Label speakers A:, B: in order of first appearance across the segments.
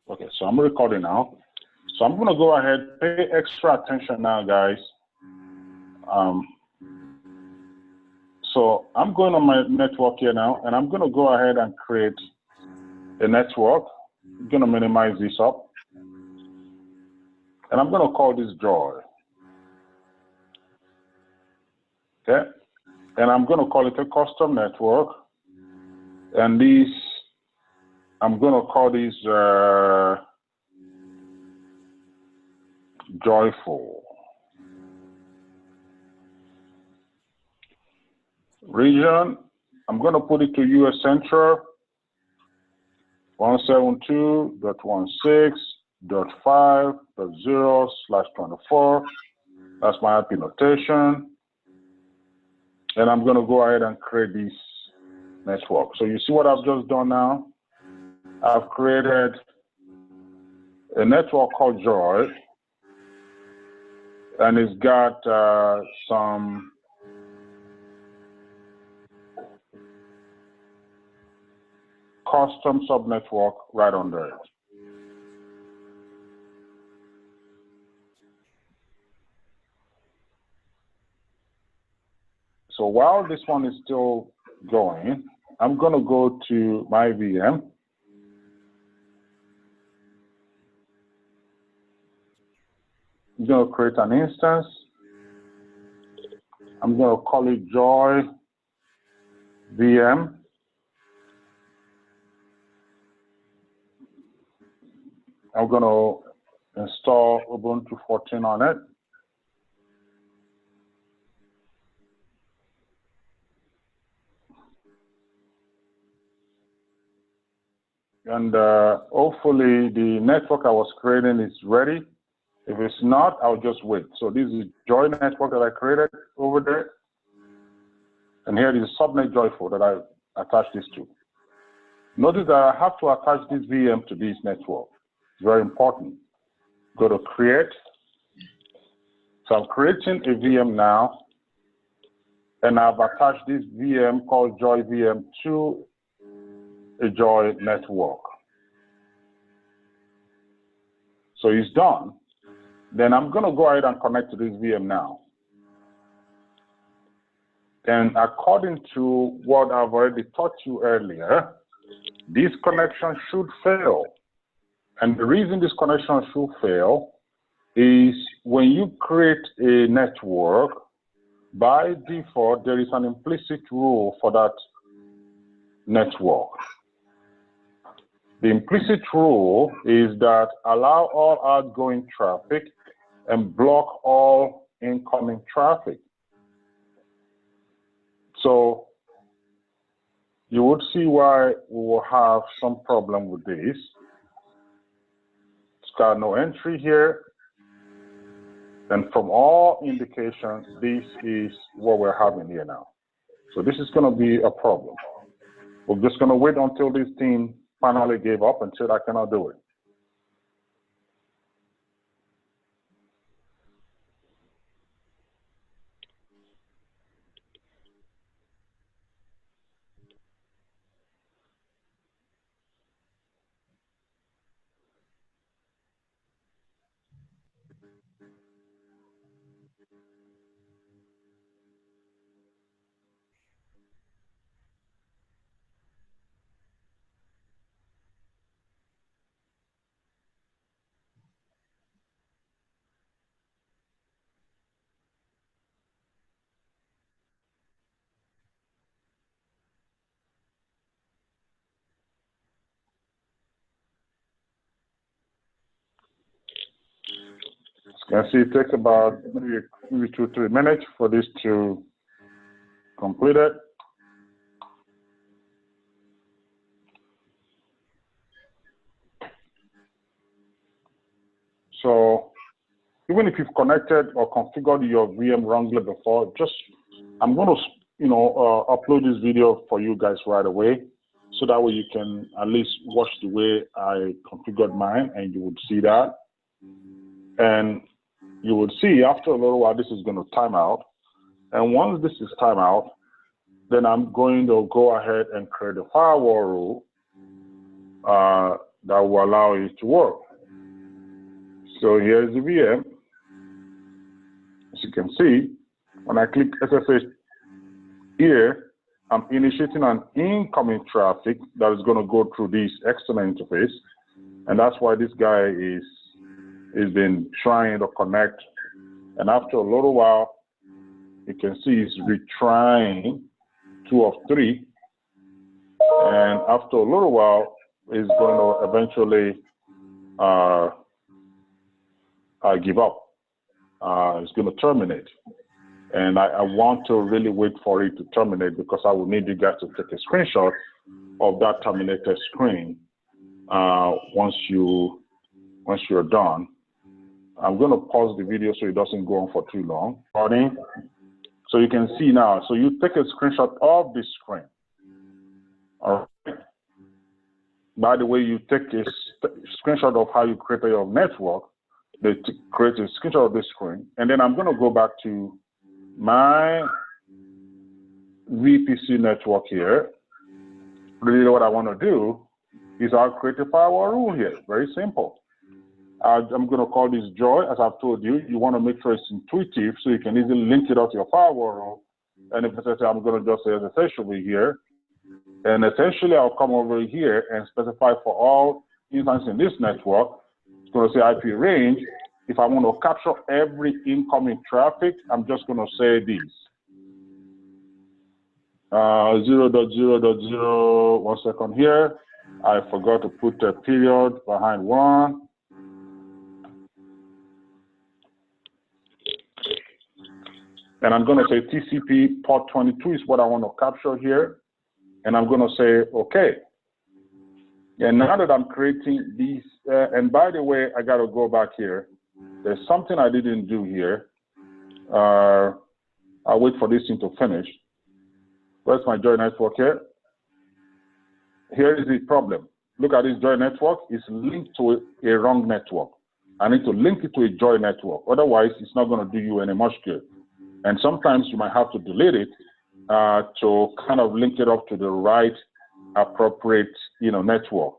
A: Okay, so I'm recording now. So I'm going to go ahead, pay extra attention now, guys. So I'm going on my network here now, and I'm going to go ahead and create a network. I'm going to minimize this up. And I'm going to call this Joy. Okay? And I'm going to call it a custom network. And this, I'm going to call this Joyful. Region, I'm going to put it to US Central, 172.16.5.0/24. That's my IP notation. And I'm going to go ahead and create this network. So you see what I've just done now? I've created a network called Joy, and it's got some custom subnetwork right under it. So while this one is still going, I'm going to go to my VM. I'm going to create an instance. I'm going to call it Joy VM. I'm going to install Ubuntu 14 on it. And hopefully the network I was creating is ready. If it's not, I'll just wait. So this is Joy network that I created over there. And here is subnet Joyful that I attached this to. Notice that I have to attach this VM to this network. It's very important. Go to create. So I'm creating a VM now, and I've attached this VM called Joy VM to a Joy network. So it's done. Then I'm going to go ahead and connect to this VM now. And according to what I've already taught you earlier, this connection should fail. And the reason this connection should fail is when you create a network, by default, there is an implicit rule for that network. The implicit rule is that allow all outgoing traffic and block all incoming traffic. So you would see why we will have some problem with this. It's got no entry here. And from all indications, this is what we're having here now. So this is going to be a problem. We're just going to wait until this team finally gave up and said, I cannot do it. You can see it takes about maybe 2-3 minutes for this to complete it. So even if you've connected or configured your VM wrongly before, I'm going to upload this video for you guys right away, so that way you can at least watch the way I configured mine, and you would see that. And you would see after a little while, this is going to time out. And once this is time out, then I'm going to go ahead and create a firewall rule that will allow it to work. So here's the VM. As you can see, when I click SSH here, I'm initiating an incoming traffic that is going to go through this external interface, and that's why this guy is been trying to connect. And after a little while, you can see he's retrying 2 of 3, and after a little while, he's going to eventually give up. It's going to terminate. And I want to really wait for it to terminate because I will need you guys to take a screenshot of that terminated screen once you're done. I'm going to pause the video so it doesn't go on for too long. So you can see now. So you take a screenshot of this screen. All right. By the way, you take a screenshot of how you created your network. They create a screenshot of this screen, and then I'm going to go back to my VPC network here. Really, what I want to do is I'll create a firewall rule here. Very simple. I'm going to call this Joy. As I've told you, you want to make sure it's intuitive so you can easily link it up to your firewall rule. And if I say I'm going to just say SSH over here, and essentially I'll come over here and specify for all instances in this network. It's going to say IP range. If I want to capture every incoming traffic, I'm just going to say this. 0.0.0, 1 second here. I forgot to put a period behind 1. And I'm going to say TCP port 22 is what I want to capture here. And I'm going to say, okay. And now that I'm creating these, and by the way, I got to go back here. There's something I didn't do here. I'll wait for this thing to finish. Where's my Joy network here? Here is the problem. Look at this Joy network. It's linked to a wrong network. I need to link it to a Joy network. Otherwise, it's not going to do you any much good. And sometimes you might have to delete it to kind of link it up to the right appropriate, network.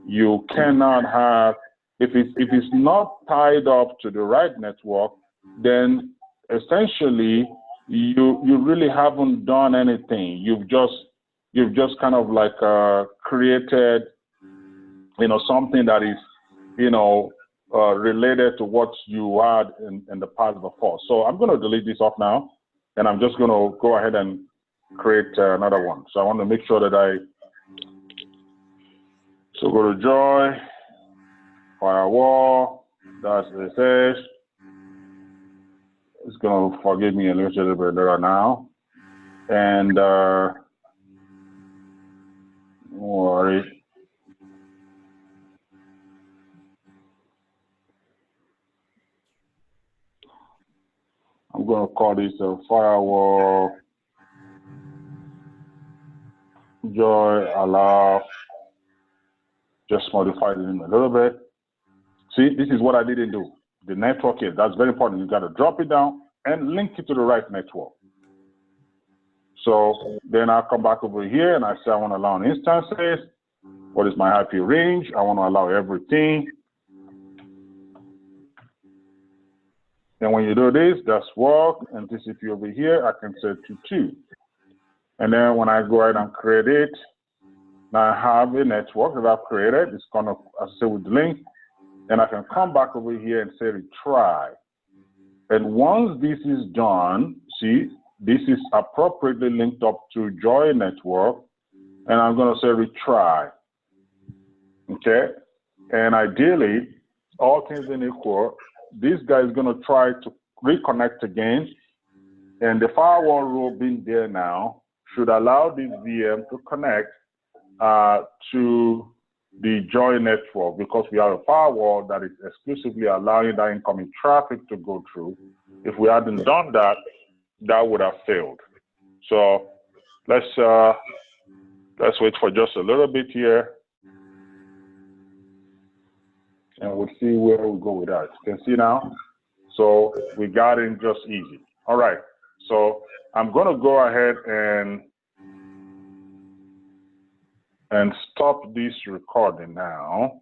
A: You cannot have, if it's not tied up to the right network, then essentially you really haven't done anything. You've just kind of like created, something that is, related to what you had in the past before. So I'm going to delete this off now, and I'm just going to go ahead and create another one. So I want to make sure that so go to Joy, firewall, that's SSH. It's going to forgive me a little bit there now. And don't worry. I'm going to call this a firewall Joy allow. Just modify it in a little bit. See, this is what I didn't do. The network is, that's very important. You got to drop it down and link it to the right network. So then I'll come back over here and I say I want to allow instances. What is my IP range? I want to allow everything. And when you do this, that's work. And TCP over here, I can set to 2. And then when I go ahead and create it, now I have a network that I've created. It's going to, as I say, with the link. And I can come back over here and say retry. And once this is done, see, this is appropriately linked up to Joy network. And I'm going to say retry. Okay? And ideally, all things being equal, this guy is going to try to reconnect again. And the firewall rule being there now should allow this VM to connect to the Joy network, because we have a firewall that is exclusively allowing that incoming traffic to go through. If we hadn't done that, that would have failed. So let's wait for just a little bit here, and we'll see where we go with that. You can see now. So we got in just easy. All right. So I'm going to go ahead and and stop this recording now.